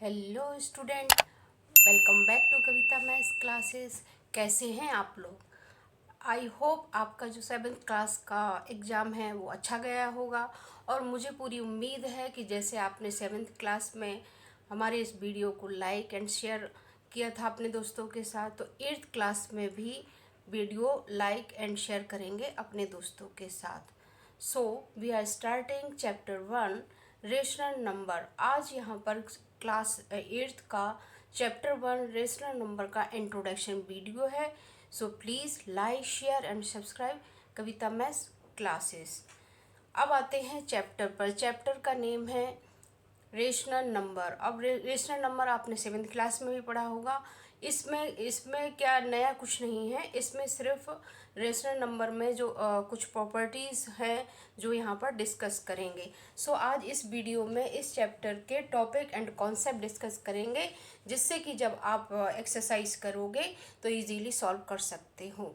Hello student, welcome back to Kavita maths classes. कैसे हैं आप लोग? आई होप आपका जो 7th क्लास का एग्ज़ाम है वो अच्छा गया होगा। और मुझे पूरी उम्मीद है कि जैसे आपने 7th क्लास में हमारे इस वीडियो को लाइक एंड शेयर किया था अपने दोस्तों के साथ, तो 8th क्लास में भी वीडियो लाइक एंड शेयर करेंगे अपने दोस्तों के साथ। So we are starting chapter 1, rational number. आज यहाँ पर क्लास 8th का चैप्टर 1 रेशनल नंबर का इंट्रोडक्शन वीडियो है। So please like share and subscribe Kavita maths classes. अब आते हैं चैप्टर पर। चैप्टर का नेम है रेशनल नंबर। अब रेशनल नंबर आपने 7th क्लास में भी पढ़ा होगा। इसमें क्या नया कुछ नहीं है। इसमें सिर्फ रेशनल नंबर में जो कुछ प्रॉपर्टीज़ हैं जो यहाँ पर डिस्कस करेंगे। सो आज इस वीडियो में इस चैप्टर के टॉपिक एंड कॉन्सेप्ट डिस्कस करेंगे, जिससे कि जब आप एक्सरसाइज करोगे तो इजीली सॉल्व कर सकते हो।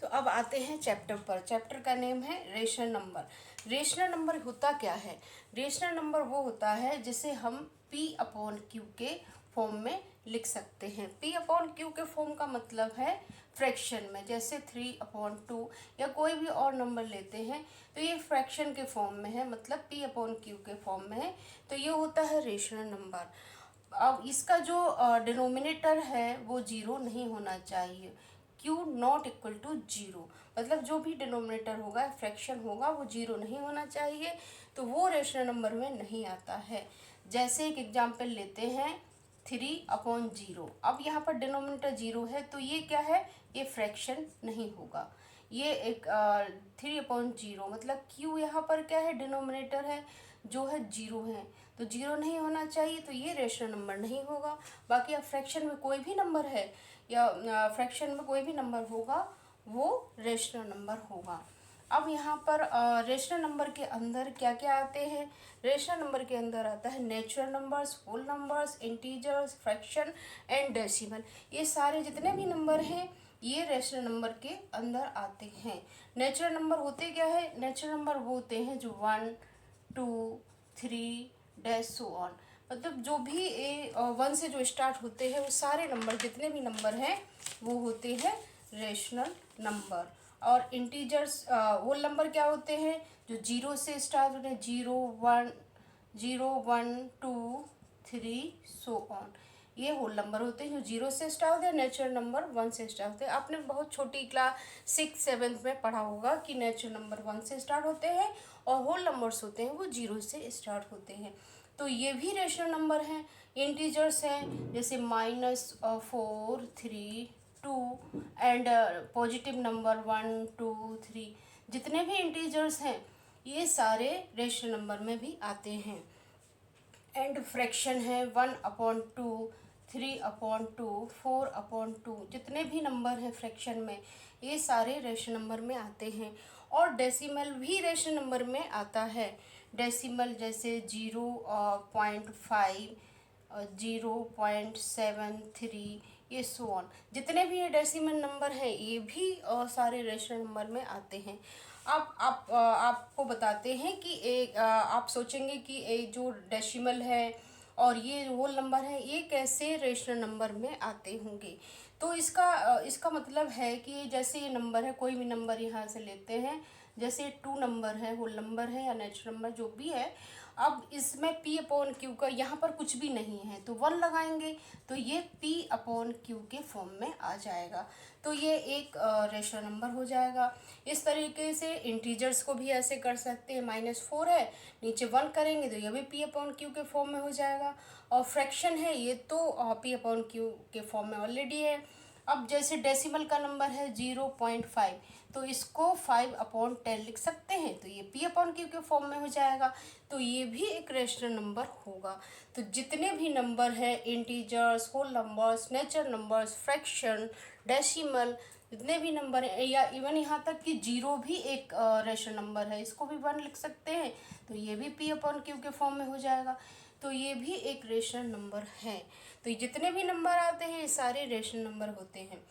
तो अब आते हैं चैप्टर पर। चैप्टर का नेम है रेशनल नंबर। रेशनल नंबर होता क्या है? रेशनल नंबर वो होता है जिसे हम P/Q के फॉर्म में लिख सकते हैं। P/Q के फॉर्म का मतलब है फ्रैक्शन में, जैसे 3/2 या कोई भी और नंबर लेते हैं तो ये फ्रैक्शन के फॉर्म में है, मतलब P/Q के फॉर्म में है, तो ये होता है रेशनल नंबर। अब इसका जो डिनोमिनेटर है वो जीरो नहीं होना चाहिए। Q not equal to zero, मतलब जो भी डिनोमिनेटर होगा, फ्रैक्शन होगा, वो जीरो नहीं होना चाहिए, तो वो रेशनल नंबर में नहीं आता है। जैसे एक एग्जाम्पल लेते हैं 3/0। अब यहाँ पर डिनोमिनेटर जीरो है तो ये क्या है? ये फ्रैक्शन नहीं होगा। ये एक 3/0, मतलब Q यहाँ पर क्या है? डिनोमिनेटर है जो है जीरो है, तो जीरो नहीं होना चाहिए, तो ये रेशनल नंबर नहीं होगा। बाकी अब फ्रैक्शन में कोई भी नंबर है या फ्रैक्शन में कोई भी नंबर होगा वो रेशनल नंबर होगा। अब यहाँ पर रेशनल नंबर के अंदर क्या क्या आते हैं? रेशनल नंबर के अंदर आता है natural numbers, whole numbers, integers, fraction and decimal. ये सारे जितने भी नंबर हैं ये रेशनल नंबर के अंदर आते हैं। नेचुरल नंबर होते क्या है? नेचुरल नंबर वो होते हैं जो 1, 2, 3 डैश सो ऑन, मतलब जो भी 1 से जो स्टार्ट होते हैं वो सारे नंबर, जितने भी नंबर हैं वो होते हैं रेशनल नंबर। और इंटीजर्स वो नंबर क्या होते हैं? जो जीरो से स्टार्ट होते हैं, 0, 1, 0, 1, 2, 3 सो ऑन, ये होल नंबर होते हैं जो जीरो से स्टार्ट होते हैं। नेचुरल नंबर 1 से स्टार्ट होते हैं। आपने बहुत छोटी क्लास 6, 7 में पढ़ा होगा कि नेचुरल नंबर 1 से स्टार्ट होते हैं और होल नंबर्स होते हैं वो जीरो से स्टार्ट होते हैं। तो ये भी रेशनल नंबर हैं। इंटीजर्स हैं जैसे -4, 3, 2 एंड पॉजिटिव नंबर 1, 2, 3, जितने भी इंटीजर्स हैं ये सारे रेशनल नंबर में भी आते हैं। एंड फ्रैक्शन है 1/2, 3/2, 4/2, जितने भी नंबर हैं फ्रैक्शन में ये सारे रेशनल नंबर में आते हैं। और डेसिमल भी रेशनल नंबर में आता है। डेसिमल जैसे 0.5, 0.73, ये सो ऑन, जितने भी ये डेसिमल नंबर हैं ये भी सारे रेशनल नंबर में आते हैं। अब आपको बताते हैं कि आप सोचेंगे कि एक जो डेसिमल है और ये जो होल नंबर है ये कैसे रेशनल नंबर में आते होंगे। तो इसका मतलब है कि जैसे ये नंबर है, कोई भी नंबर यहाँ से लेते हैं, जैसे 2 नंबर है, होल नंबर है या नेचुरल नंबर जो भी है। अब इसमें P/Q का यहाँ पर कुछ भी नहीं है तो 1 लगाएंगे तो ये P/Q के फॉर्म में आ जाएगा, तो ये एक रेशनल नंबर हो जाएगा। इस तरीके से इंटीजर्स को भी ऐसे कर सकते हैं। -4 है, नीचे 1 करेंगे तो ये भी P/Q के फॉर्म में हो जाएगा। और फ्रैक्शन है ये तो P/Q के फॉर्म में ऑलरेडी है। अब जैसे डेसिमल का नंबर है 0.5, तो इसको 5/10 लिख सकते हैं, तो ये P/Q के फॉर्म में हो जाएगा, तो ये भी एक रेशनल नंबर होगा। तो जितने भी नंबर हैं, integers, whole numbers, natural numbers, fraction, decimal, जितने भी नंबर हैं, या इवन यहाँ तक कि जीरो भी एक रेशनल नंबर है, इसको भी 1 लिख सकते हैं, तो ये भी P/Q के फॉर्म में हो जाएगा, तो ये भी एक रेशनल नंबर है। तो जितने भी नंबर आते हैं ये सारे रेशनल नंबर होते हैं।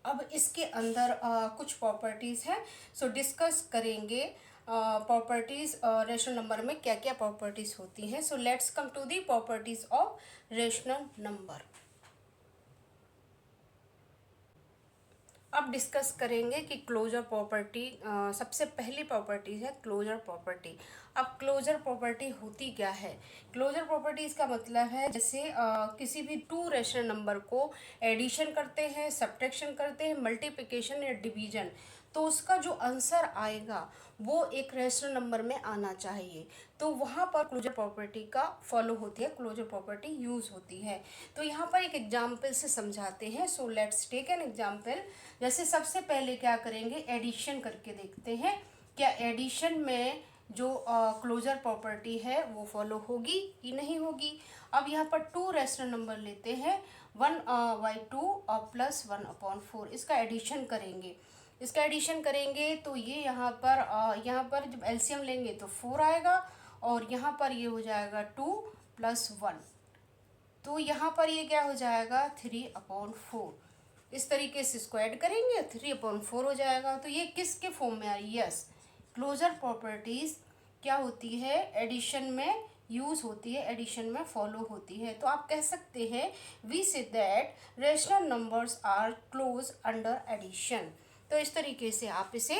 अब इसके अंदर कुछ प्रॉपर्टीज़ हैं, सो डिस्कस करेंगे। प्रॉपर्टीज रेशनल नंबर में क्या क्या प्रॉपर्टीज होती हैं। So let's come to the properties of rational number. अब डिस्कस करेंगे कि क्लोजर प्रॉपर्टी, सबसे पहली प्रॉपर्टी है क्लोजर प्रॉपर्टी। अब क्लोजर प्रॉपर्टी होती क्या है? क्लोजर प्रॉपर्टी इसका मतलब है जैसे किसी भी टू रेशनल नंबर को एडिशन करते हैं, सब्ट्रैक्शन करते हैं, मल्टीप्लिकेशन या डिवीजन, तो उसका जो आंसर आएगा वो एक रेशनल नंबर में आना चाहिए। तो वहाँ पर क्लोजर प्रॉपर्टी का फॉलो होती है, क्लोजर प्रॉपर्टी यूज होती है। तो यहाँ पर एक एग्जाम्पल से समझाते हैं। So let's take an example. जैसे सबसे पहले क्या करेंगे, एडिशन करके देखते हैं क्या एडिशन में जो क्लोजर प्रॉपर्टी है वो फॉलो होगी कि नहीं होगी। अब यहाँ पर टू रेशनल नंबर लेते हैं, 1/2 और +1/4, इसका एडिशन करेंगे। इसका एडिशन करेंगे तो ये यहाँ पर जब एलसीएम लेंगे तो 4 आएगा, और यहाँ पर ये हो जाएगा 2 + 1, तो यहाँ पर ये क्या हो जाएगा 3/4। इस तरीके से इसको ऐड करेंगे 3/4 हो जाएगा। तो ये किसके फॉर्म में आ रही है? यस, क्लोजर प्रॉपर्टीज क्या होती है, एडिशन में यूज होती है, एडिशन में फॉलो होती है। तो आप कह सकते हैं we say that rational numbers are close under addition. तो इस तरीके से आप इसे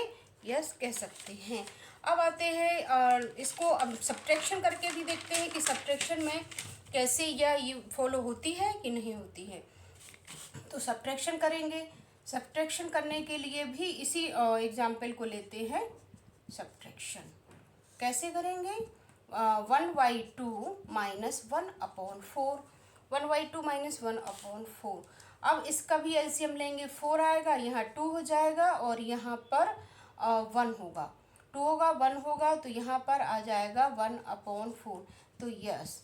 यस कह सकते हैं। अब आते हैं इसको अब सब्ट्रैक्शन करके भी देखते हैं कि सब्ट्रैक्शन में कैसे यह फॉलो होती है कि नहीं होती है। तो सब्ट्रैक्शन करेंगे, सब्ट्रैक्शन करने के लिए भी इसी एग्जाम्पल को लेते हैं। सब्ट्रैक्शन कैसे करेंगे? 1/2 - 1/4, 1/2 - 1/4। अब इसका भी एलसीएम लेंगे, 4 आएगा, यहाँ 2 हो जाएगा, और यहाँ पर 1 होगा, 2 होगा 1 होगा, तो यहाँ पर आ जाएगा 1/4। तो यस,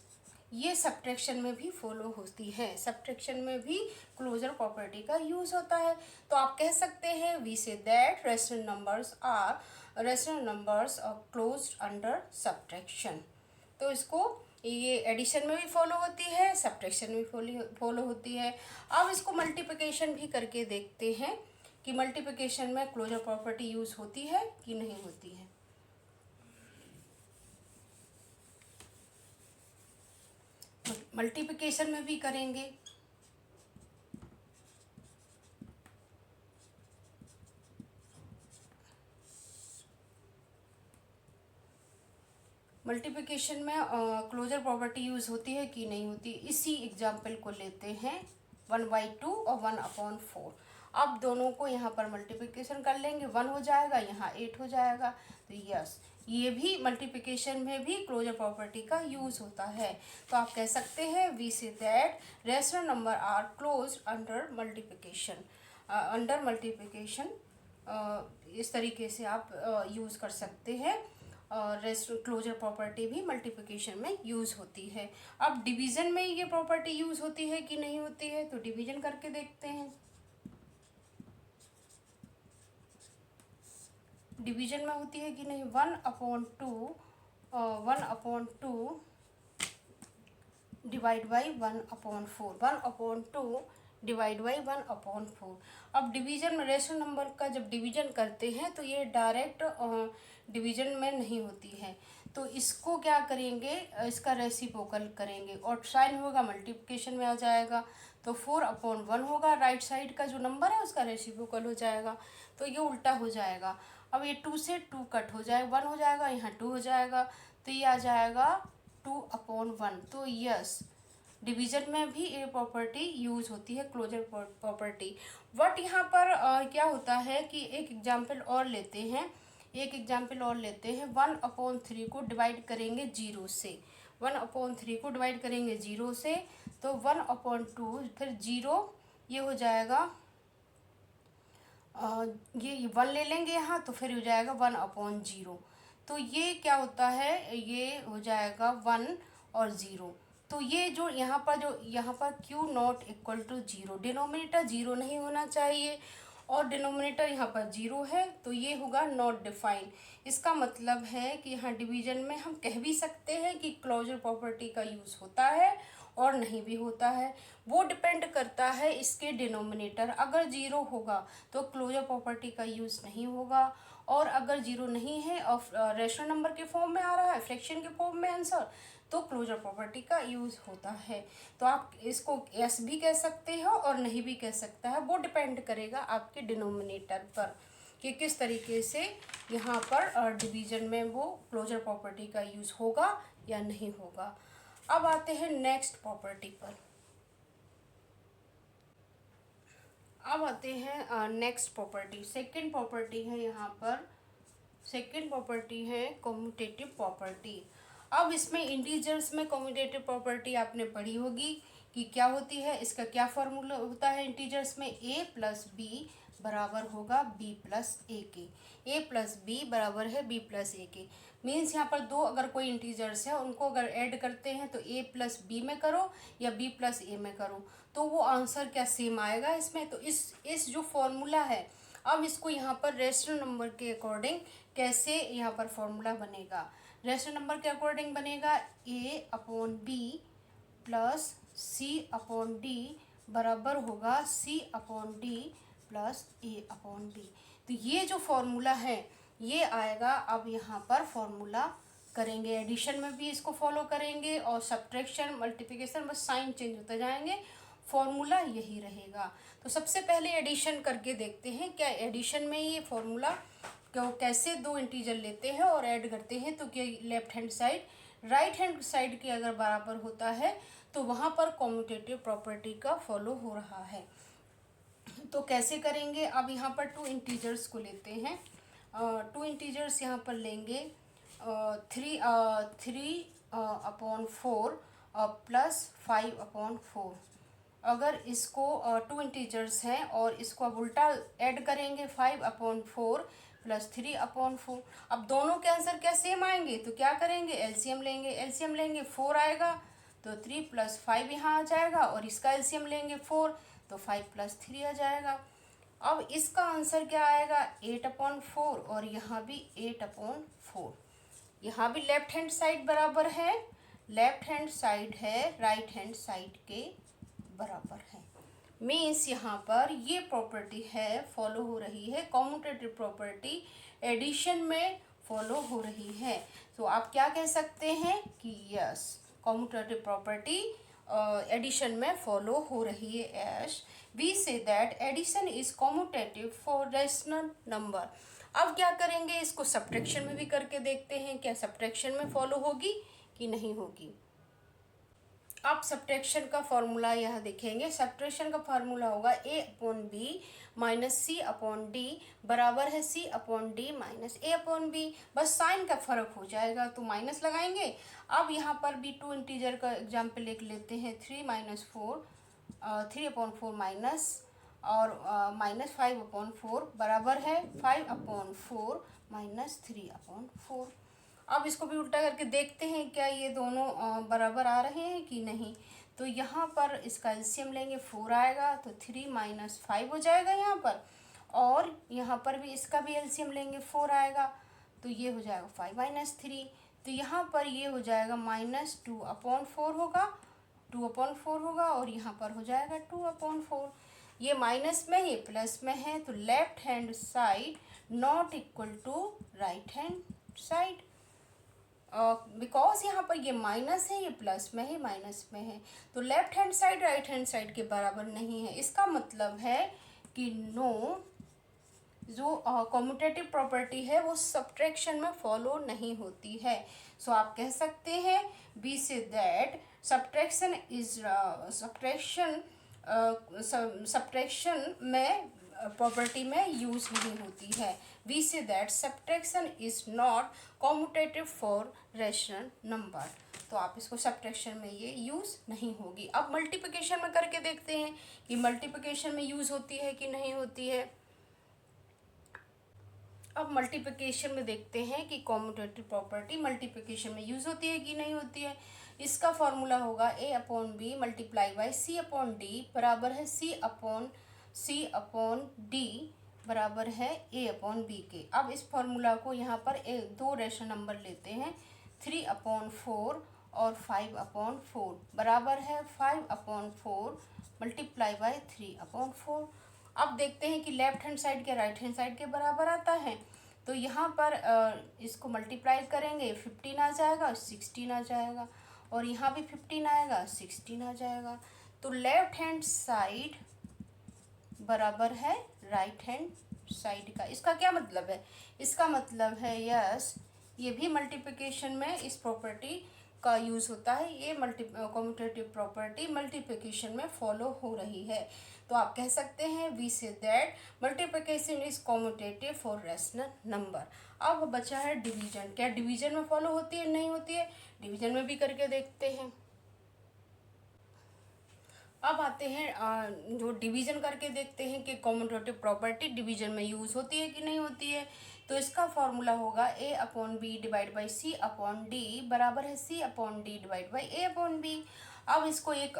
ये सब्ट्रैक्शन में भी फॉलो होती है, सब्ट्रैक्शन में भी क्लोजर प्रॉपर्टी का यूज होता है। तो आप कह सकते हैं we say that rational numbers are closed under subtraction. तो इसको ये एडिशन में भी फॉलो होती है, सब्ट्रैक्शन में भी फॉलो होती है। अब इसको मल्टीप्लिकेशन भी करके देखते हैं कि मल्टीप्लिकेशन में क्लोजर प्रॉपर्टी यूज होती है कि नहीं होती है। मल्टीप्लिकेशन में भी करेंगे। मल्टीप्लिकेशन में क्लोजर प्रॉपर्टी यूज होती है कि नहीं होती। इसी एग्जाम्पल को लेते हैं 1/2 और 1/4। अब दोनों को यहाँ पर मल्टीप्लिकेशन कर लेंगे, 1 हो जाएगा, यहाँ 8 हो जाएगा। तो यस, ये भी मल्टीप्लिकेशन में भी क्लोजर प्रॉपर्टी का यूज होता है। तो आप कह सकते हैं we say that rational number are close under multiplication, इस तरीके से आप यूज कर सकते हैं। क्लोजर प्रॉपर्टी भी मल्टीप्लिकेशन में यूज होती है। अब डिवीजन में ये प्रॉपर्टी यूज होती है कि नहीं होती है, तो डिवीजन करके देखते हैं। डिवीजन में होती है कि नहीं। 1/2 डिवाइड बाई 1/4, 1/2 डिवाइड बाई 1/4। अब डिवीजन में रेशनल नंबर का जब डिवीजन करते हैं तो ये डायरेक्ट डिवीजन में नहीं होती है, तो इसको क्या करेंगे, इसका रेसिप्रोकल करेंगे, और साइन होगा मल्टीप्लिकेशन में आ जाएगा। तो 4/1 होगा, राइट साइड का जो नंबर है उसका रेसिप्रोकल हो जाएगा, तो ये उल्टा हो जाएगा। अब ये 2 से 2 कट हो जाएगा, 1 हो जाएगा, यहाँ 2 हो जाएगा, तो ये आ जाएगा 2/1। तो यस, डिवीजन में भी ये प्रॉपर्टी यूज होती है, क्लोजर प्रॉपर्टी। बट यहाँ पर क्या होता है कि एक एग्जाम्पल और लेते हैं, 1/3 को डिवाइड करेंगे 0 से, 1/3 को डिवाइड करेंगे 0 से, तो 1/2 फिर 0, ये हो जाएगा ये 1 ले लेंगे यहाँ, तो फिर हो जाएगा 1/0। तो ये क्या होता है, ये हो जाएगा 1 और 0। तो ये जो यहाँ पर Q not equal to 0, denominator 0 नहीं होना चाहिए, और डिनोमिनेटर यहाँ पर 0 है, तो ये होगा नॉट डिफाइन। इसका मतलब है कि यहाँ डिवीजन में हम कह भी सकते हैं कि क्लोजर प्रॉपर्टी का यूज़ होता है और नहीं भी होता है, वो डिपेंड करता है इसके डिनोमिनेटर। अगर 0 होगा तो क्लोजर प्रॉपर्टी का यूज़ नहीं होगा, और अगर जीरो नहीं है और रेशनल नंबर के फॉर्म में आ रहा है, फ्रैक्शन के फॉर्म में आंसर, तो क्लोजर प्रॉपर्टी का यूज़ होता है। तो आप इसको यस भी कह सकते हो और नहीं भी कह सकता है, वो डिपेंड करेगा आपके डिनोमिनेटर पर कि किस तरीके से यहाँ पर डिवीजन में वो क्लोजर प्रॉपर्टी का यूज़ होगा या नहीं होगा। अब आते हैं नेक्स्ट प्रॉपर्टी पर। अब आते हैं नेक्स्ट प्रॉपर्टी, सेकंड प्रॉपर्टी है यहाँ पर। सेकंड प्रॉपर्टी है कम्यूटेटिव प्रॉपर्टी। अब इसमें इंटीजर्स में कम्यूटेटिव प्रॉपर्टी आपने पढ़ी होगी कि क्या होती है, इसका क्या फॉर्मूला होता है। इंटीजर्स में a प्लस बी बराबर होगा b प्लस ए के। a प्लस बी बराबर है b प्लस ए के। मीन्स यहाँ पर दो अगर कोई इंटीजर्स है उनको अगर ऐड करते हैं तो a प्लस बी में करो या b प्लस ए में करो तो वो आंसर क्या सेम आएगा इसमें। तो इस जो फॉर्मूला है, अब इसको यहाँ पर रेशनल नंबर के अकॉर्डिंग कैसे यहाँ पर फॉर्मूला बनेगा। रेशनल नंबर के अकॉर्डिंग बनेगा a upon B plus C upon D बराबर होगा c upon D plus a upon B. तो ये जो फॉर्मूला है ये आएगा। अब यहाँ पर फॉर्मूला करेंगे, एडिशन में भी इसको फॉलो करेंगे और सब्ट्रैक्शन मल्टीप्लिकेशन बस साइन चेंज होते जाएंगे, फॉर्मूला यही रहेगा। तो सबसे पहले एडिशन करके देखते हैं क्या एडिशन में ये फॉर्मूला कैसे दो इंटीजर लेते हैं और ऐड करते हैं तो क्या left hand side right hand side के अगर बराबर होता है तो वहाँ पर कम्यूटेटिव प्रॉपर्टी का फॉलो हो रहा है। तो कैसे करेंगे, अब यहाँ पर टू इंटीजर्स को लेते हैं। टू इंटीजर्स यहाँ पर लेंगे 3 अपॉन 4 प्लस 5 अपॉन 4। अगर इसको टू इंटीजर्स हैं और इसको अब उल्टा ऐड करेंगे 5 अपॉन 4 प्लस 3 अपॉन 4। अब दोनों के आंसर क्या सेम आएंगे तो क्या करेंगे, एलसीएम लेंगे। एलसीएम लेंगे 4 आएगा तो 3 प्लस 5 यहाँ आ जाएगा और इसका एलसीएम लेंगे 4 तो 5 प्लस 3 आ जाएगा। अब इसका आंसर क्या आएगा 8 अपॉन 4 और यहाँ भी 8 अपॉन 4। यहाँ भी लेफ्ट हैंड साइड बराबर है, लेफ्ट हैंड साइड है राइट हैंड साइड के बराबर है। मीन्स यहाँ पर ये प्रॉपर्टी है फॉलो हो रही है, कम्यूटेटिव प्रॉपर्टी एडिशन में फॉलो हो रही है। तो आप क्या कह सकते हैं कि यस कम्यूटेटिव प्रॉपर्टी एडिशन में फॉलो हो रही है। As we say that addition is commutative for rational number. अब क्या करेंगे, इसको सब्ट्रैक्शन में भी करके देखते हैं क्या सब्ट्रैक्शन में फॉलो होगी कि नहीं होगी। अब सब्ट्रैक्शन का फॉर्मूला यह देखेंगे। सब्ट्रैक्शन का फॉर्मूला होगा a upon B minus C upon D बराबर है c upon D minus a upon B. बस साइन का फर्क हो जाएगा तो माइनस लगाएंगे। अब यहाँ पर भी टू इंटीजर का एग्जाम्पल लिख लेते हैं 3 अपॉन 4 माइनस और माइनस 5 अपॉन 4 बराबर है 5 अपॉन 4 माइनस 3 अपॉन 4। अब इसको भी उल्टा करके देखते हैं क्या ये दोनों बराबर आ रहे हैं कि नहीं। तो यहाँ पर इसका एलसीएम लेंगे 4 आएगा तो 3 माइनस 5 हो जाएगा यहाँ पर, और यहाँ पर भी इसका भी एलसीएम लेंगे 4 आएगा तो ये हो जाएगा 5 माइनस 3। तो यहाँ पर ये हो जाएगा माइनस 2 अपॉन 4 होगा, 2 अपॉन 4 होगा और यहाँ पर हो जाएगा 2 अपॉन 4। ये माइनस में है प्लस में है तो left hand side not equal to right hand side. Because यहाँ पर ये माइनस है ये प्लस में है माइनस में है तो left hand side right hand side के बराबर नहीं है। इसका मतलब है कि नो जो कम्यूटेटिव प्रॉपर्टी है वो सब्ट्रैक्शन में फॉलो नहीं होती है। सो आप कह सकते हैं बी से दैट सब्ट्रैक्शन में प्रॉपर्टी में यूज नहीं होती है। We say that subtraction is not commutative for rational number. तो आप इसको सब्ट्रैक्शन में ये यूज नहीं होगी। अब मल्टीप्लिकेशन में करके देखते हैं कि मल्टीप्लिकेशन में यूज होती है कि नहीं होती है। अब मल्टीप्लिकेशन में देखते हैं कि कम्यूटेटिव प्रॉपर्टी मल्टीप्लिकेशन में यूज होती है कि नहीं होती है। इसका फॉर्मूला होगा a upon B multiply by C upon D बराबर है सी अपॉन डी बराबर है a अपॉन बी के। अब इस फॉर्मूला को यहाँ पर दो रेशनल नंबर लेते हैं 3 अपॉन 4 और 5 अपॉन 4 बराबर है 5 अपॉन 4 मल्टीप्लाई बाई 3 अपॉन 4। अब देखते हैं कि लेफ्ट हैंड साइड के राइट हैंड साइड के बराबर आता है तो यहाँ पर इसको मल्टीप्लाई करेंगे 15 आ जाएगा, 16 आ जाएगा, और यहाँ भी 15 आएगा, 16 आ जाएगा। तो लेफ्ट हैंड साइड बराबर है राइट हैंड साइड का। इसका क्या मतलब है? इसका मतलब है यस, ये भी मल्टीप्लिकेशन में इस प्रॉपर्टी का यूज़ होता है। ये कॉम्यूटेटिव प्रॉपर्टी मल्टीप्लिकेशन में फॉलो हो रही है। तो आप कह सकते हैं we say that multiplication is commutative for rational number. अब बचा है डिवीजन। क्या डिवीजन में फॉलो होती है? नहीं होती है। डिवीजन में भी करके देखते हैं। अब आते हैं जो डिवीजन करके देखते हैं कि कॉम्यूटेटिव प्रॉपर्टी डिवीजन में यूज़ होती है कि नहीं होती है। तो इसका फॉर्मूला होगा a upon B divide by C upon D बराबर है c upon D divide by a upon B. अब इसको एक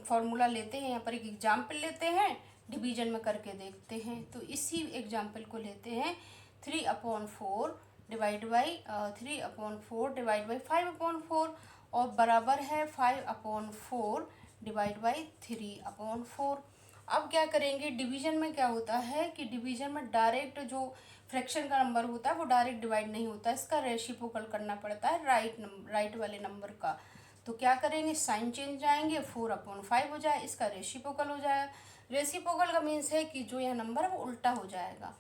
फॉर्मूला लेते हैं, यहाँ पर एक एग्जाम्पल लेते हैं, डिवीजन में करके देखते हैं। तो इसी एग्जाम्पल को लेते हैं 3/4 डिवाइड बाई 3/4 डिवाइड बाई 5/4 और बराबर है 5/4 डिवाइड बाई 3/4। अब क्या करेंगे, डिवीजन में क्या होता है कि डिवीजन में डायरेक्ट जो फ्रैक्शन का नंबर होता है वो डायरेक्ट डिवाइड नहीं होता, इसका रेसिप्रोकल करना पड़ता है राइट वाले नंबर का। तो क्या करेंगे, साइन चेंज आएंगे, 4/5 हो जाए, इसका रेसिप्रोकल हो जाएगा। रेसिप्रोकल का मीन्स है कि जो यह नंबर है वो उल्टा हो जाएगा।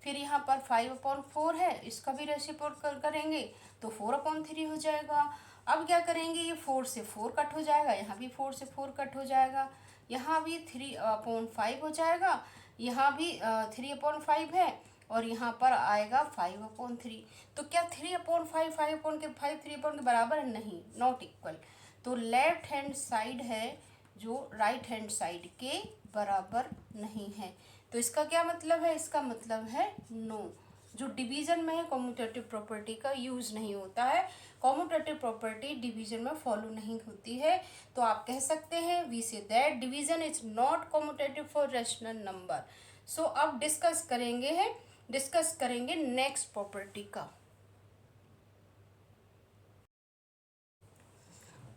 फिर यहाँ पर 5/4 है, इसका भी रेसिप्रोकल करेंगे तो 4/3 हो जाएगा। अब क्या करेंगे, ये 4 से 4 कट हो जाएगा, यहाँ भी 4 से 4 कट हो जाएगा, यहाँ भी 3/5 हो जाएगा, यहाँ भी 3/5 है, और यहाँ पर आएगा 5/3। तो क्या 3/5 5/5 3/5 के बराबर है? नहीं, नॉट इक्वल। तो लेफ्ट हैंड साइड है जो राइट हैंड साइड के बराबर नहीं है। तो इसका क्या मतलब है? इसका मतलब है नो। जो डिवीजन में है कॉम्यूटेटिव प्रॉपर्टी का यूज़ नहीं होता है। कॉम्यूटेटिव प्रॉपर्टी डिवीजन में फॉलो नहीं होती है। तो आप कह सकते हैं we say that division is not commutative for rational number. So अब डिस्कस करेंगे नेक्स्ट प्रॉपर्टी का।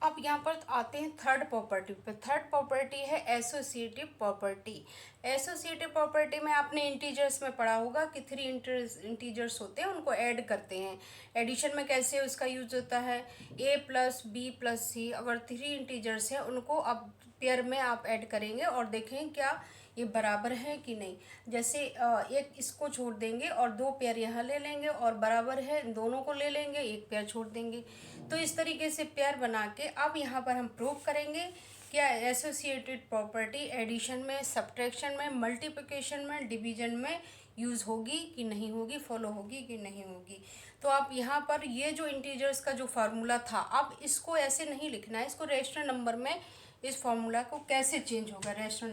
अब यहाँ पर आते हैं थर्ड प्रॉपर्टी पे। थर्ड प्रॉपर्टी है एसोसिएटिव प्रॉपर्टी। एसोसिएटिव प्रॉपर्टी में आपने इंटीजर्स में पढ़ा होगा कि 3 इंटीजर्स होते हैं, उनको ऐड करते हैं। एडिशन में कैसे उसका यूज होता है, a प्लस बी प्लस सी, अगर 3 इंटीजर्स हैं उनको अब पेयर में आप ऐड करेंगे और देखें क्या ये बराबर है कि नहीं। जैसे एक इसको छोड़ देंगे और 2 पेयर यहाँ ले लेंगे और बराबर है, दोनों को ले लेंगे, एक पेयर छोड़ देंगे। तो इस तरीके से पेयर बना के अब यहाँ पर हम प्रूव करेंगे क्या एसोसिएटेड प्रॉपर्टी एडिशन में, सब्ट्रैक्शन में, मल्टीप्लिकेशन में, डिवीजन में यूज़ होगी कि नहीं होगी, फॉलो होगी कि नहीं होगी। तो आप यहाँ पर ये जो इंटीजर्स का जो फार्मूला था, अब इसको ऐसे नहीं लिखना है, इसको रैशनल नंबर में इस फार्मूला को कैसे चेंज होगा। रैशनल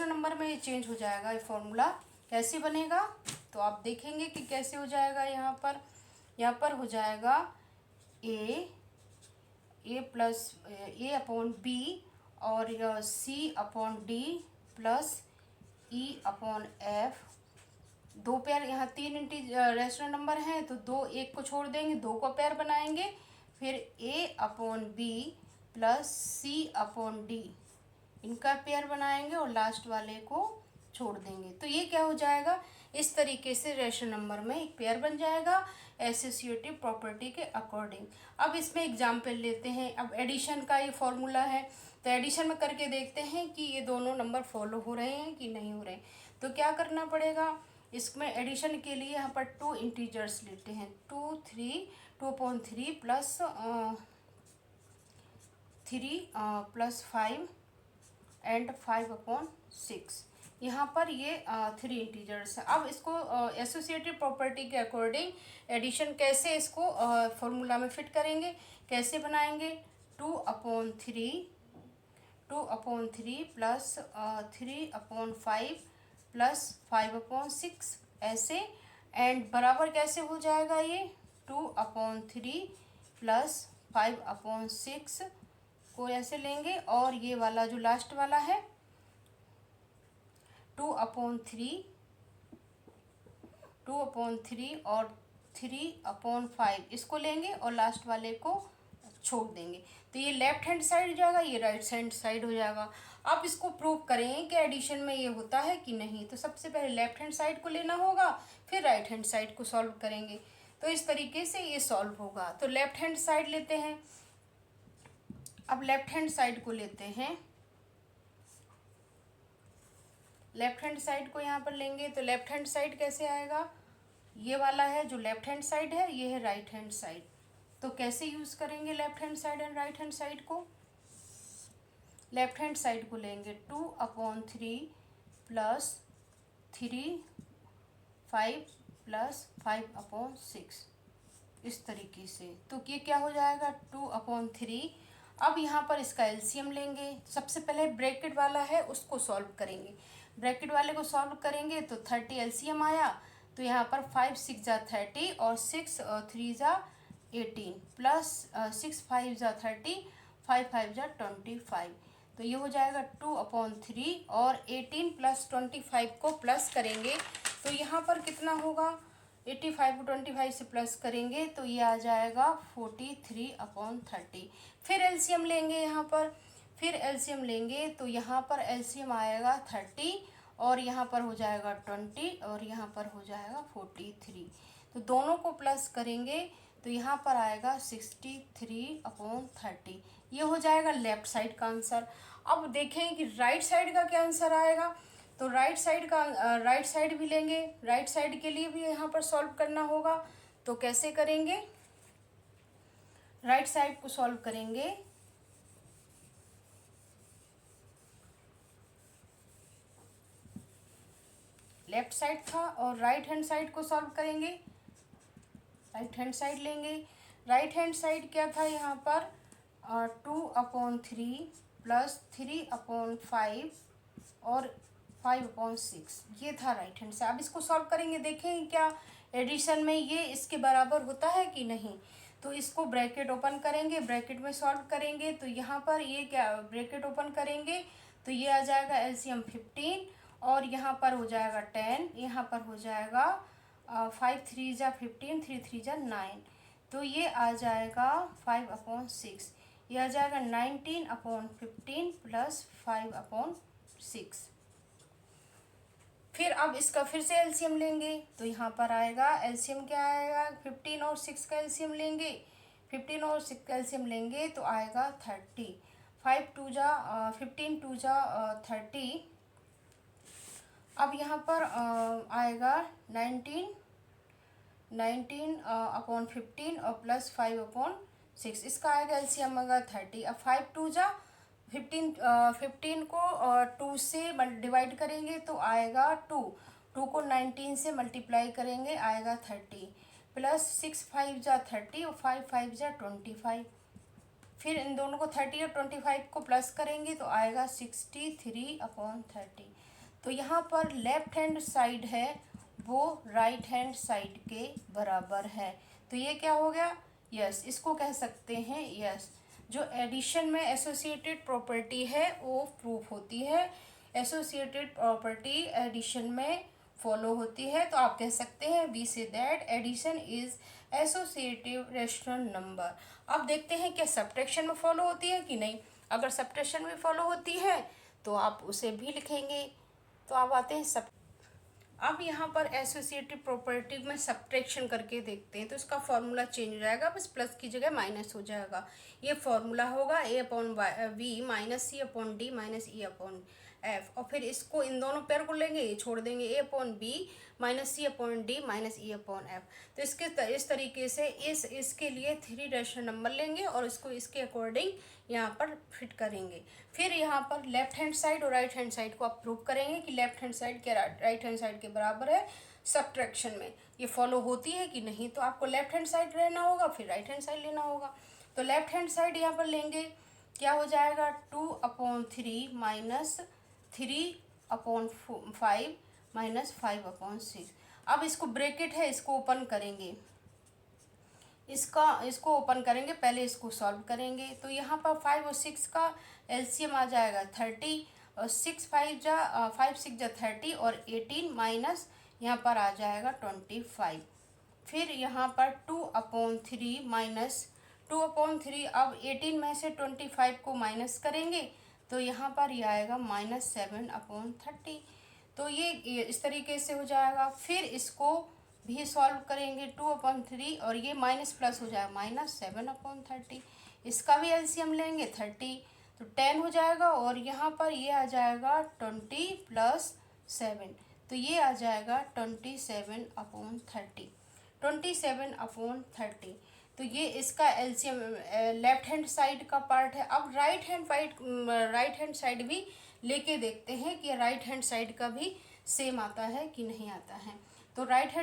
नंबर में ये चेंज हो जाएगा। ये फार्मूला कैसे बनेगा तो आप देखेंगे कि कैसे हो जाएगा। यहाँ पर हो जाएगा A plus A upon B और C upon D plus E upon F. 2 pair, यहाँ 3 रैशनल नंबर हैं तो 2 एक को छोड़ देंगे, 2 को पेयर बनाएंगे, फिर ए upon B plus C upon D, इनका पेयर बनाएंगे और लास्ट वाले को छोड़ देंगे। तो ये क्या हो जाएगा, इस तरीके से रैशनल नंबर में एक पेयर बन जाएगा एसोसिएटिव प्रॉपर्टी के अकॉर्डिंग। अब इसमें एग्जाम्पल लेते हैं। अब एडिशन का ये फॉर्मूला है तो एडिशन में करके देखते हैं कि ये दोनों नंबर फॉलो हो रहे हैं कि नहीं हो रहे। तो क्या करना पड़ेगा, इसमें एडिशन के लिए यहाँ पर 2 इंटीजर्स लेते हैं, 2/3 प्लस 3 प्लस 5 एंड 5/6। यहाँ पर ये 3 इंटीजर्स है। अब इसको एसोसिएटिव प्रॉपर्टी के अकॉर्डिंग एडिशन कैसे इसको फॉर्मूला में फिट करेंगे, कैसे बनाएंगे, 2/3 प्लस 3/5 प्लस 5/6 ऐसे, एंड बराबर कैसे हो जाएगा ये 2/3 प्लस 5/6 को ऐसे लेंगे और ये वाला जो लास्ट वाला है 2/3 और 3/5 इसको लेंगे और लास्ट वाले को छोड़ देंगे। तो ये लेफ्ट हैंड साइड हो जाएगा, ये राइट हैंड साइड हो जाएगा। अब इसको प्रूव करें कि एडिशन में ये होता है कि नहीं। तो सबसे पहले लेफ्ट हैंड साइड को लेना होगा, फिर राइट हैंड साइड को सॉल्व करेंगे। तो इस तरीके से ये सॉल्व होगा। तो लेफ्ट हैंड साइड लेते हैं। अब लेफ्ट हैंड साइड को लेते हैं, लेफ्ट हैंड साइड को यहाँ पर लेंगे। तो लेफ्ट हैंड साइड कैसे आएगा, ये वाला है जो लेफ्ट हैंड साइड है, ये है राइट हैंड साइड। तो कैसे यूज करेंगे left hand side and right hand side को, लेफ्ट हैंड साइड को लेंगे 2/3 प्लस 3 5 प्लस 5/6 इस तरीके से। तो ये क्या हो जाएगा 2/3। अब यहाँ पर इसका एलसीएम लेंगे। सबसे पहले ब्रैकेट वाला है उसको सॉल्व करेंगे। ब्रैकेट वाले को सॉल्व करेंगे तो 30 एलसीएम आया। तो यहाँ पर 5 6 जा 30 और 6 3 जा 18 प्लस 6 5 जा 30 5 5 जा 25। तो ये हो जाएगा 2/3 और 18 प्लस 25 को प्लस करेंगे तो यहाँ पर कितना होगा, 85 को 25 से प्लस करेंगे तो ये आ जाएगा 43/30। फिर एलसीएम लेंगे यहाँ पर, फिर एलसीएम लेंगे तो यहाँ पर एलसीएम आएगा 30 और यहाँ पर हो जाएगा 20 और यहाँ पर हो जाएगा 43। तो दोनों को प्लस करेंगे तो यहाँ पर आएगा 63/30। ये हो जाएगा लेफ्ट साइड का आंसर। अब देखें कि राइट साइड का क्या आंसर आएगा। तो राइट साइड भी लेंगे। राइट साइड के लिए भी यहाँ पर सॉल्व करना होगा। तो कैसे करेंगे, राइट साइड को सॉल्व करेंगे। लेफ्ट साइड था और राइट हैंड साइड को सॉल्व करेंगे। राइट हैंड साइड लेंगे। राइट हैंड साइड क्या था यहाँ पर 2/3 प्लस 3/5 और 5/6 ये था राइट हैंड से। अब इसको सॉल्व करेंगे, देखें क्या एडिशन में ये इसके बराबर होता है कि नहीं। तो इसको ब्रैकेट ओपन करेंगे, ब्रैकेट में सॉल्व करेंगे तो यहाँ पर ये क्या ब्रैकेट ओपन करेंगे तो ये आ जाएगा एलसीएम 15 और यहाँ पर हो जाएगा 10, यहाँ पर हो जाएगा 5 3 जा 15 3 3 जा 9। तो ये आ जाएगा 5/6, ये आ जाएगा 19/15 प्लस 5/6। फिर अब इसका फिर से एलसीएम लेंगे तो यहाँ पर आएगा एलसीएम क्या आएगा, 15 और 6 का एलसीएम लेंगे। 15 और 6 का एलसीएम लेंगे तो आएगा 30। 5 2 जा 15 2 जा 30। अब यहाँ पर आएगा 19/15 और प्लस 5/6 इसका आएगा एलसीएम आएगा 30। अब 5 2 जा 15 को 2 से डिवाइड करेंगे तो आएगा 2 को 19 से मल्टीप्लाई करेंगे आएगा 30 प्लस 6 5 जा 30 और 5 5 जा 25। फिर इन दोनों को 30 और 25 को प्लस करेंगे तो आएगा 63/30। तो यहाँ पर लेफ्ट हैंड साइड है वो राइट हैंड साइड के बराबर है। तो ये क्या हो गया, यस इसको कह सकते हैं यस। जो एडिशन में एसोसिएटेड प्रॉपर्टी है वो प्रूफ होती है। एसोसिएटेड प्रॉपर्टी एडिशन में फॉलो होती है। तो आप कह सकते हैं we say that addition is associative rational number. अब देखते हैं क्या सब्ट्रैक्शन में फॉलो होती है कि नहीं। अगर सब्ट्रैक्शन में फॉलो होती है तो आप उसे भी लिखेंगे। तो आप आते हैं सब। अब यहाँ पर एसोसिएटिव प्रॉपर्टी में सब्ट्रैक्शन करके देखते हैं तो इसका फॉर्मूला चेंज हो जाएगा, बस प्लस की जगह माइनस हो जाएगा। ये फॉर्मूला होगा A/V minus C/D minus E/F। और फिर इसको इन दोनों पेयर को लेंगे, ये छोड़ देंगे A/B minus C/D minus E/F। तो इस तरीके से इसके लिए 3 रेशनल नंबर लेंगे और इसको इसके अकॉर्डिंग यहाँ पर फिट करेंगे। फिर यहाँ पर लेफ्ट हैंड साइड और राइट हैंड साइड को आप प्रूव करेंगे कि लेफ्ट हैंड साइड के राइट हैंड साइड के बराबर है। सब्ट्रैक्शन में ये फॉलो होती है कि नहीं। तो आपको लेफ्ट हैंड साइड रहना होगा फिर राइट हैंड साइड लेना होगा। तो लेफ्ट हैंड साइड यहाँ पर लेंगे, क्या हो जाएगा 2/3 माइनस 3/5 माइनस 5/6। अब इसको ब्रैकेट है इसको ओपन करेंगे, इसको ओपन करेंगे, पहले इसको सॉल्व करेंगे। तो यहाँ पर 5 और 6 का एलसीएम आ जाएगा 30 और 5 6 जा 30 और 18 माइनस यहाँ पर आ जाएगा 25। फिर यहाँ पर 2/3 माइनस 2/3। अब 18 में से 25 को माइनस करेंगे तो यहाँ पर ये आएगा -7/30। तो ये इस तरीके से हो जाएगा। फिर इसको भी सॉल्व करेंगे 2/3 और ये माइनस प्लस हो जाएगा -7/30। इसका भी एलसीएम लेंगे 30 तो 10 हो जाएगा और यहाँ पर ये आ जाएगा 20 + 7 तो ये आ जाएगा 27/30। 27/30 तो ये इसका एलसीएम लेफ्ट हैंड साइड का पार्ट है। अब राइट हैंड साइड भी लेके देखते हैं कि राइट हैंड साइड का भी सेम आता है कि नहीं आता है। तो लेफ्ट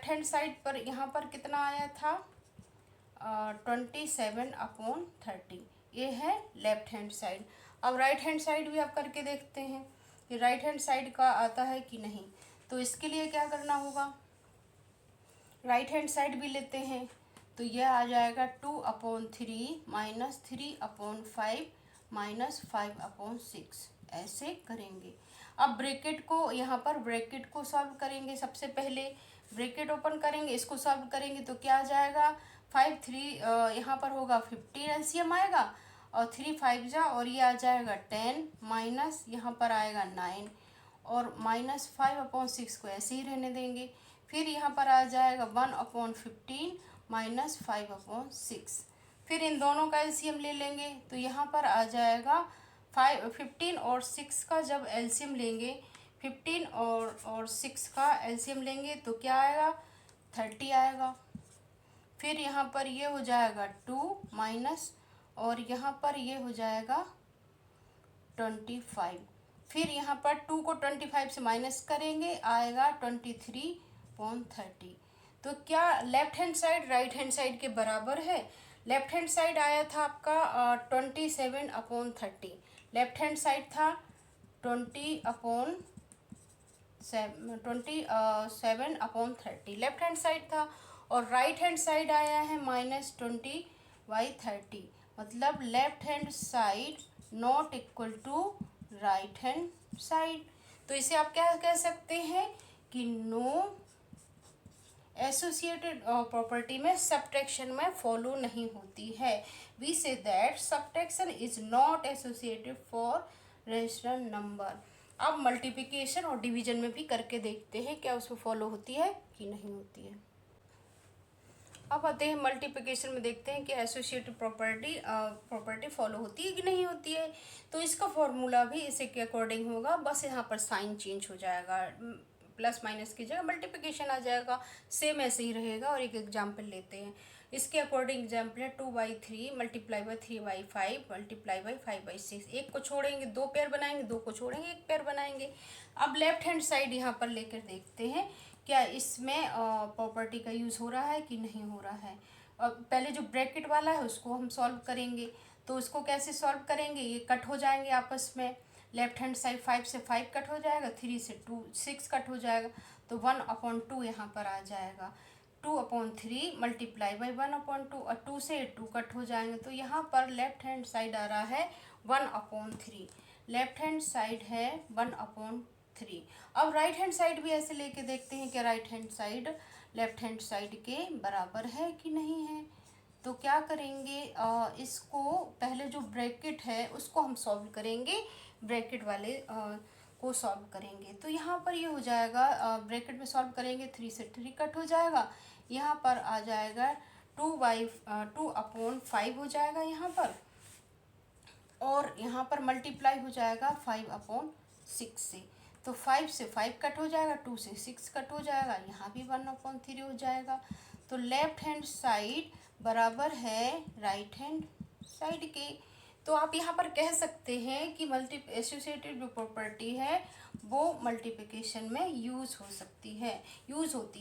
हैंड साइड पर यहाँ पर कितना आया था 27/30 ये है लेफ्ट हैंड साइड। अब राइट हैंड साइड भी आप करके देखते हैं कि राइट हैंड साइड का आता है कि नहीं। तो इसके लिए क्या करना होगा, राइट हैंड साइड भी लेते हैं तो यह आ जाएगा 2/3 -3/5 -5/6 ऐसे करेंगे। अब ब्रैकेट को यहाँ पर ब्रैकेट को सॉल्व करेंगे। सबसे पहले ब्रैकेट ओपन करेंगे, इसको सॉल्व करेंगे तो क्या आ जाएगा 5 3 यहाँ पर होगा 15 एलसीएम आएगा और 3 5 जा और ये आ जाएगा 10 माइनस यहाँ पर आएगा 9 और -5/6 को ऐसे ही रहने देंगे। फिर यहाँ पर आ जाएगा 1/15 -5/6। फिर इन दोनों का एलसीएम ले लेंगे तो यहाँ पर आ जाएगा 15 और 6 का जब एलसीएम लेंगे 15 और 6 का एलसीएम लेंगे तो क्या आएगा 30 आएगा। फिर यहाँ पर ये हो जाएगा 2 माइनस और यहाँ पर ये हो जाएगा 25। फिर यहाँ पर 2 को 25 से माइनस करेंगे आएगा 23/30। तो क्या left hand side right hand side के बराबर है। लेफ्ट हैंड साइड आया था आपका 27/30, लेफ्ट हैंड साइड था 27/30 लेफ्ट हैंड साइड था और राइट हैंड साइड आया है -20/30 मतलब left hand side not equal to right hand side. तो इसे आप क्या कह सकते हैं कि नो एसोसिएटेड प्रॉपर्टी में सब्ट्रैक्शन में फॉलो नहीं होती है। We say that subtraction is not associated for rational number. अब मल्टीप्लिकेशन और डिवीजन में भी करके देखते हैं क्या उसमें फॉलो होती है कि नहीं होती है। अब आते हैं मल्टीप्लिकेशन में, देखते हैं कि एसोसिएटिव प्रॉपर्टी फॉलो होती है कि नहीं होती है। तो इसका फॉर्मूला भी इसी के अकॉर्डिंग होगा, बस यहाँ पर साइन चेंज हो जाएगा, प्लस माइनस की जगह मल्टीप्लिकेशन आ जाएगा, सेम ऐसे ही रहेगा। और एक एग्जाम्पल लेते हैं, इसके अकॉर्डिंग एग्जाम्पल है 2/3 मल्टीप्लाई बाई 3/5 मल्टीप्लाई बाई 5/6। एक को छोड़ेंगे 2 पेयर बनाएंगे, 2 को छोड़ेंगे 1 पेयर बनाएंगे। अब लेफ्ट हैंड साइड यहाँ पर लेकर देखते हैं क्या इसमें प्रॉपर्टी का यूज़ हो रहा है कि नहीं हो रहा है। और पहले जो ब्रैकेट वाला है उसको हम सॉल्व करेंगे। तो उसको कैसे सॉल्व करेंगे, ये कट हो जाएंगे आपस में। लेफ्ट हैंड साइड 5 से 5 कट हो जाएगा, 3 से 2 6 कट हो जाएगा, तो 1/2 यहाँ पर आ जाएगा। 2/3 मल्टीप्लाई बाई 1/2 और 2 से 2 कट हो जाएंगे, तो यहाँ पर लेफ्ट हैंड साइड आ रहा है 1/3। लेफ्ट हैंड साइड है 1/3। अब राइट हैंड साइड भी ऐसे लेके देखते हैं कि right hand side left hand side के बराबर है कि नहीं है। तो क्या करेंगे, इसको पहले जो ब्रैकेट है उसको हम सॉल्व करेंगे, ब्रैकेट वाले को सॉल्व करेंगे। तो यहाँ पर ये हो जाएगा, ब्रैकेट में सॉल्व करेंगे 3 से 3 कट हो जाएगा, यहाँ पर आ जाएगा 2/5 हो जाएगा यहाँ पर, और यहाँ पर मल्टीप्लाई हो जाएगा 5/6 से। तो 5 से 5 कट हो जाएगा, 2 से 6 कट हो जाएगा, यहाँ भी 1/3 हो जाएगा। तो लेफ्ट हैंड साइड बराबर है राइट हैंड साइड के। तो आप यहाँ पर कह सकते हैं कि एसोसिएटेड जो प्रॉपर्टी है वो मल्टीप्लिकेशन में यूज़ होती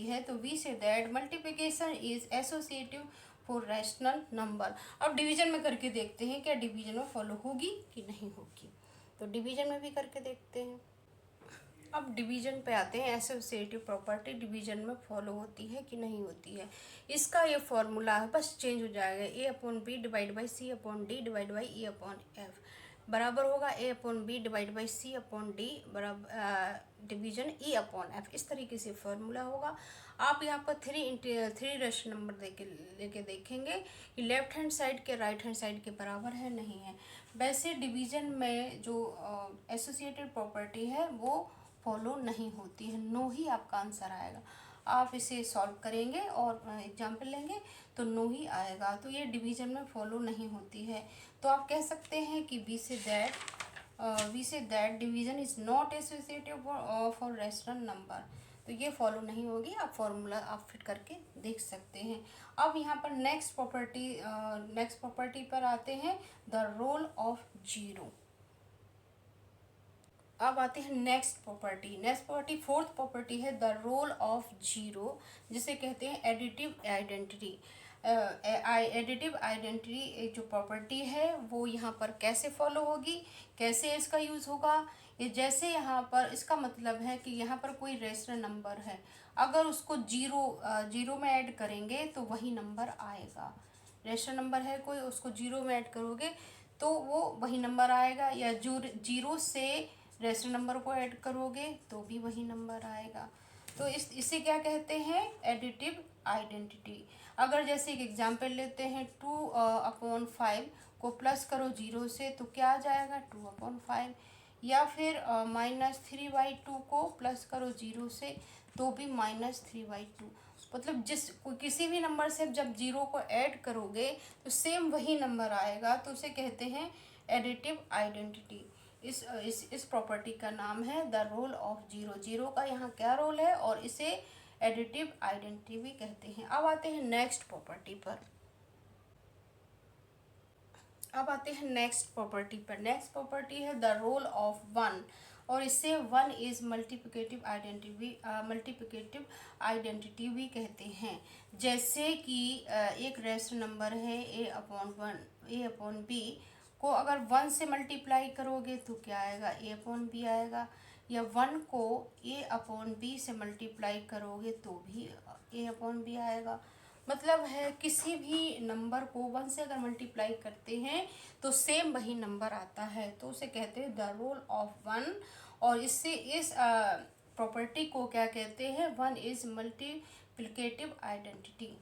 है। तो we say that multiplication is associative for rational number. अब डिवीजन में करके देखते हैं क्या डिवीजन में फॉलो होगी कि नहीं होगी। तो डिवीजन में भी करके देखते हैं। अब डिवीजन पे आते हैं, एसोसिएटिव प्रॉपर्टी डिवीजन में फॉलो होती है कि नहीं होती है। इसका ये फॉर्मूला है, बस चेंज हो जाएगा, A/B divide by C/D divide by E/F बराबर होगा A/B डिवाइड बाई C/D बराबर डिवीजन E/F। इस तरीके से फॉर्मूला होगा। आप यहाँ पर 3 रेशनल नंबर लेके देखेंगे कि लेफ्ट हैंड साइड के राइट हैंड साइड के बराबर है नहीं है। वैसे डिवीजन में जो एसोसिएटेड प्रॉपर्टी है वो फॉलो नहीं होती है, नो ही आपका आंसर आएगा। आप इसे सॉल्व करेंगे और एग्जाम्पल लेंगे तो नो ही आएगा। तो ये डिवीजन में फॉलो नहीं होती है। तो आप कह सकते हैं कि we say that division is not associative for rational number. तो ये फॉलो नहीं होगी। आप फॉर्मूला आप फिट करके देख सकते हैं। अब यहाँ पर नेक्स्ट प्रॉपर्टी पर आते हैं, द रोल ऑफ जीरो। अब आते हैं नेक्स्ट प्रॉपर्टी फोर्थ प्रॉपर्टी है द रोल ऑफ जीरो, जिसे कहते हैं एडिटिव आइडेंटिटी। एडिटिव आइडेंटिटी जो प्रॉपर्टी है वो यहाँ पर कैसे फॉलो होगी, कैसे इसका यूज़ होगा। ये जैसे यहाँ पर इसका मतलब है कि यहाँ पर कोई रेशनल नंबर है, अगर उसको जीरो में ऐड करेंगे तो वही नंबर आएगा। रेशनल नंबर है कोई, उसको जीरो में ऐड करोगे तो वो वही नंबर आएगा, या जो जीरो से रेशनल नंबर को ऐड करोगे तो भी वही नंबर आएगा। तो इसे क्या कहते हैं, एडिटिव आइडेंटिटी। अगर जैसे एक एग्जांपल लेते हैं, 2/5 को प्लस करो जीरो से तो क्या आ जाएगा, 2/5। या फिर -3/2 को प्लस करो जीरो से तो भी -3/2। मतलब किसी भी नंबर से जब जीरो को ऐड करोगे तो सेम वही नंबर आएगा। तो उसे कहते हैं एडिटिव आइडेंटिटी। इस प्रॉपर्टी का नाम है the role of zero. Zero का यहाँ क्या रोल है, और इसे एडिटिव आइडेंटिटी भी कहते हैं। अब आते हैं नेक्स्ट प्रॉपर्टी पर। नेक्स्ट प्रॉपर्टी है द रोल ऑफ वन, और इससे वन इज मल्टीप्लिकेटिव आइडेंटिटी भी कहते हैं। जैसे कि एक रेशनल नंबर है a/1 को अगर 1 से मल्टीप्लाई करोगे तो क्या आएगा, a/b आएगा। या 1 को a/b से मल्टीप्लाई करोगे तो भी a/b आएगा। मतलब है किसी भी नंबर को 1 से अगर मल्टीप्लाई करते हैं तो सेम वही नंबर आता है। तो उसे कहते हैं द रोल ऑफ वन, और इससे इस प्रॉपर्टी को क्या कहते हैं, वन इज मल्टीप्लिकेटिव आइडेंटिटी।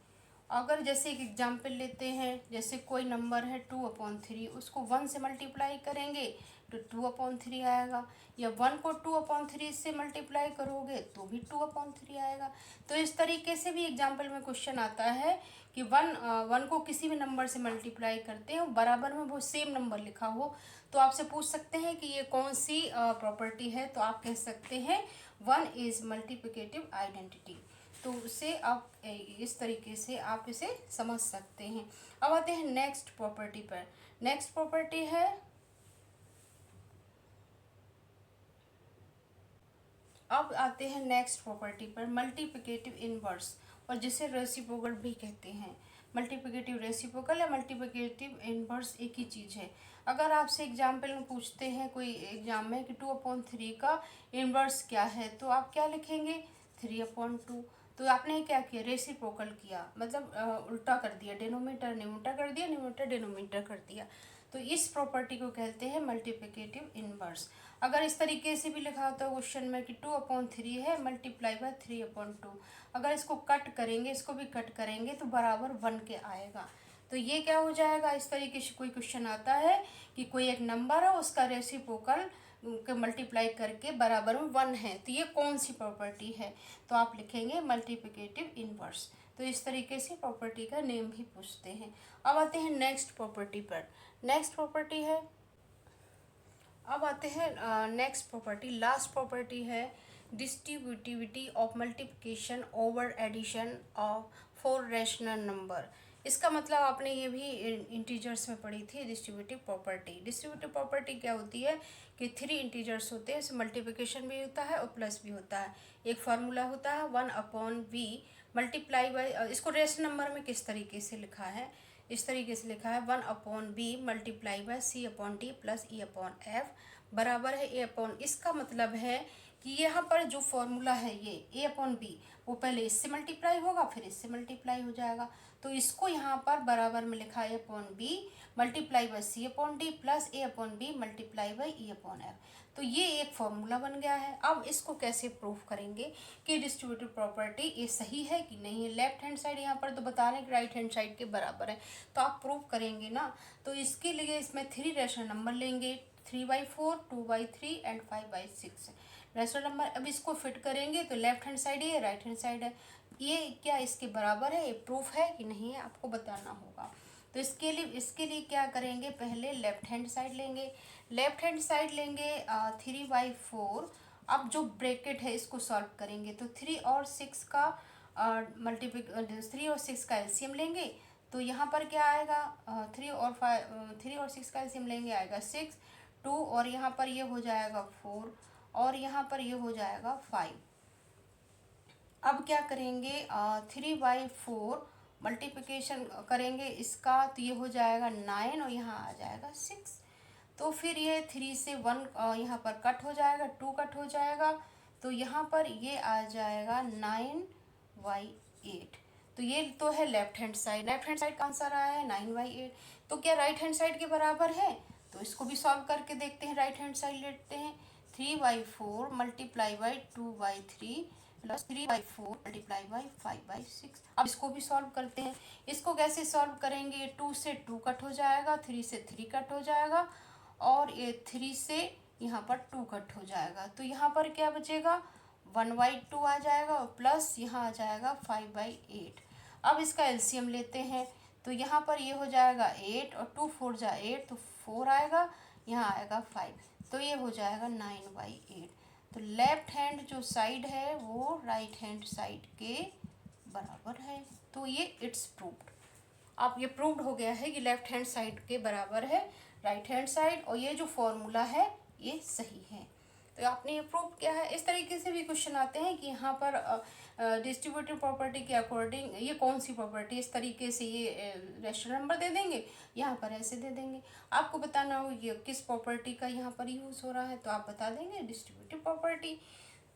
अगर जैसे एक एग्जांपल लेते हैं, जैसे कोई नंबर है 2/3, उसको 1 से मल्टीप्लाई करेंगे तो 2/3 आएगा। या 1 को 2/3 से मल्टीप्लाई करोगे तो भी 2/3 आएगा। तो इस तरीके से भी एग्जांपल में क्वेश्चन आता है कि वन को किसी भी नंबर से मल्टीप्लाई करते हैं, बराबर में वो सेम नंबर लिखा हो, तो आपसे पूछ सकते हैं कि ये कौन सी प्रॉपर्टी है। तो आप कह सकते हैं वन इज मल्टीप्लिकेटिव आइडेंटिटी। तो उसे आप इस तरीके से आप इसे समझ सकते हैं। अब आते हैं नेक्स्ट प्रॉपर्टी पर। नेक्स्ट प्रॉपर्टी है, अब आते हैं नेक्स्ट प्रॉपर्टी पर, मल्टीप्लिकेटिव इनवर्स, और जिसे रेसिप्रोकल भी कहते हैं। मल्टीप्लिकेटिव रेसिप्रोकल या मल्टीप्लिकेटिव इनवर्स एक ही चीज़ है। अगर आपसे एग्जाम्पल में पूछते हैं कोई एग्जाम में कि 2/3 का इनवर्स क्या है, तो आप क्या लिखेंगे, 3/2। तो आपने क्या किया, रेसिप्रोकल किया, मतलब उल्टा कर दिया, डिनोमिनेटर न्यूमरेटर कर दिया, न्यूमरेटर डिनोमिनेटर कर दिया। तो इस प्रॉपर्टी को कहते हैं मल्टीप्लिकेटिव इनवर्स। अगर इस तरीके से भी लिखा होता है क्वेश्चन में कि 2/3 है मल्टीप्लाई बाय 3/2, अगर इसको कट करेंगे, इसको भी कट करेंगे तो बराबर 1 के आएगा। तो ये क्या हो जाएगा, इस तरीके से कोई क्वेश्चन आता है कि कोई एक नंबर है, उसका रेसिप्रोकल के मल्टीप्लाई करके बराबर में 1 है, तो ये कौन सी प्रॉपर्टी है। तो आप लिखेंगे मल्टीप्लिकेटिव इनवर्स। तो इस तरीके से प्रॉपर्टी का नेम भी पूछते हैं। अब आते हैं नेक्स्ट प्रॉपर्टी पर। नेक्स्ट प्रॉपर्टी है, अब आते हैं नेक्स्ट प्रॉपर्टी, लास्ट प्रॉपर्टी है distributivity of multiplication over addition of for rational number. इसका मतलब आपने ये भी इंटीजर्स में पढ़ी थी, डिस्ट्रीब्यूटिव प्रॉपर्टी। डिस्ट्रीब्यूटिव प्रॉपर्टी क्या होती है कि 3 इंटीजर्स होते हैं, इसमें मल्टीप्लिकेशन भी होता है और प्लस भी होता है। एक फार्मूला होता है 1/v मल्टीप्लाई बाय, इसको रेशनल नंबर में किस तरीके से लिखा है, इस तरीके से लिखा है 1/b multiply by c/d plus e/f बराबर है a/, इसका मतलब है कि यहाँ पर जो फॉर्मूला है ये a/b, वो पहले इससे मल्टीप्लाई होगा फिर इससे मल्टीप्लाई हो जाएगा। तो इसको यहाँ पर बराबर में लिखा है a/b multiply by c/d plus a/b multiply by e/f। तो ये एक फॉर्मूला बन गया है। अब इसको कैसे प्रूफ करेंगे कि डिस्ट्रीब्यूटिव प्रॉपर्टी ये सही है कि नहीं है। लेफ्ट हैंड साइड यहाँ पर तो बता रहे हैं कि राइट हैंड साइड के बराबर है, तो आप प्रूफ करेंगे ना। तो इसके लिए इसमें 3 रेशनल नंबर लेंगे, 3/4, 2/3 एंड 5/6। Rational number. अब इसको फिट करेंगे तो लेफ्ट हैंड साइड है, राइट हैंड साइड है, ये क्या इसके बराबर है, ये प्रूफ है कि नहीं है आपको बताना होगा। तो इसके लिए क्या करेंगे, पहले लेफ्ट हैंड साइड लेंगे। लेफ्ट हैंड साइड लेंगे 3/4। अब जो ब्रैकेट है इसको सॉल्व करेंगे तो 3 और 6 का 3 और 6 का एलसीएम लेंगे तो यहाँ पर क्या आएगा, 3 और 6 का एलसीएम लेंगे आएगा 6, 2 और यहाँ पर ये हो जाएगा 4 और यहाँ पर ये हो जाएगा 5। अब क्या करेंगे, 3/4 मल्टीप्लिकेशन करेंगे इसका तो ये हो जाएगा 9 और यहाँ आ जाएगा 6। तो फिर ये 3 से 1 यहाँ पर कट हो जाएगा, 2 कट हो जाएगा तो यहाँ पर ये आ जाएगा 9/8। तो ये तो है left hand side. Left hand side का आंसर आया है 9/8। तो क्या राइट हैंड साइड के बराबर है, तो इसको भी सॉल्व करके देखते हैं। राइट हैंड साइड लेते हैं, 3/4 multiply by 2/3 plus 3/4 multiply by 5/6। अब इसको भी सॉल्व करते हैं। इसको कैसे सॉल्व करेंगे, 2 से 2 कट हो जाएगा, 3 से 3 कट हो जाएगा और ये 3 से यहाँ पर 2 कट हो जाएगा तो यहाँ पर क्या बचेगा, 1/2 आ जाएगा और प्लस यहाँ आ जाएगा 5/8। अब इसका एलसीएम लेते हैं तो यहाँ पर ये हो जाएगा 8 और 2 4 जा 8 तो 4 आएगा, यहाँ आएगा 5 तो ये हो जाएगा 9/8। तो लेफ्ट हैंड जो साइड है वो राइट हैंड साइड के बराबर है। तो ये इट्स प्रूव्ड। अब ये प्रूव्ड हो गया है कि लेफ्ट हैंड साइड के बराबर है राइट हैंड साइड और ये जो फॉर्मूला है ये सही है। तो आपने ये प्रूव किया है। इस तरीके से भी क्वेश्चन आते हैं कि यहाँ पर डिस्ट्रीब्यूटिव प्रॉपर्टी के अकॉर्डिंग ये कौन सी प्रॉपर्टी, इस तरीके से ये रेशनल नंबर दे देंगे, यहाँ पर ऐसे दे देंगे। आपको बताना हो ये किस प्रॉपर्टी का यहाँ पर यूज़ हो रहा है तो आप बता देंगे डिस्ट्रीब्यूटिव प्रॉपर्टी।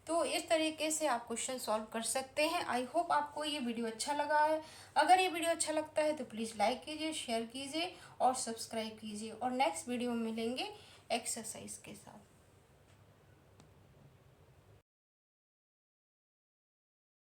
तो इस तरीके से आप क्वेश्चन सॉल्व कर सकते हैं। आई होप आपको ये वीडियो अच्छा लगा है। अगर ये वीडियो अच्छा लगता है तो प्लीज़ लाइक कीजिए, शेयर कीजिए और सब्सक्राइब कीजिए और नेक्स्ट वीडियो में मिलेंगे एक्सरसाइज के साथ।